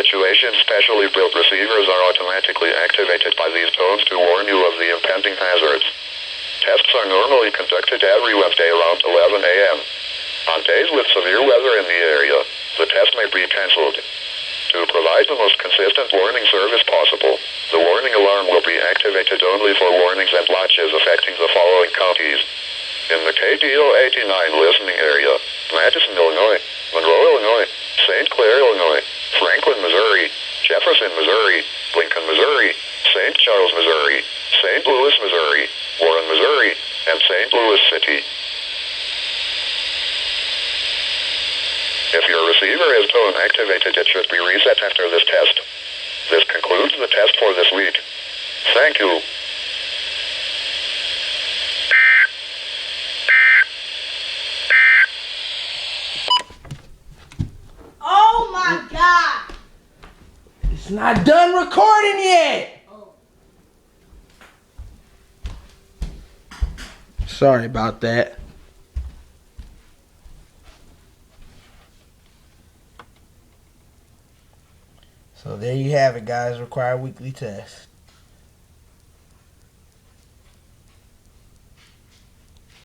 situations, specially built receivers are automatically activated by these tones to warn you of the impending hazards. Tests are normally conducted every Wednesday around 11 a.m. On days with severe weather in the area, the test may be cancelled. To provide the most consistent warning service possible, the warning alarm will be activated only for warnings and watches affecting the following counties. In the KDO 89 listening area, Madison, Illinois, Monroe, Illinois, St. Clair, Illinois, Franklin, Missouri, Jefferson, Missouri, Lincoln, Missouri, St. Charles, Missouri, St. Louis, Missouri, Warren, Missouri, and St. Louis City. If your receiver is tone activated, it should be reset after this test. This concludes the test for this week. Thank you. Oh my God! It's not done recording yet. Oh. Sorry about that. So there you have it, guys. Required weekly test.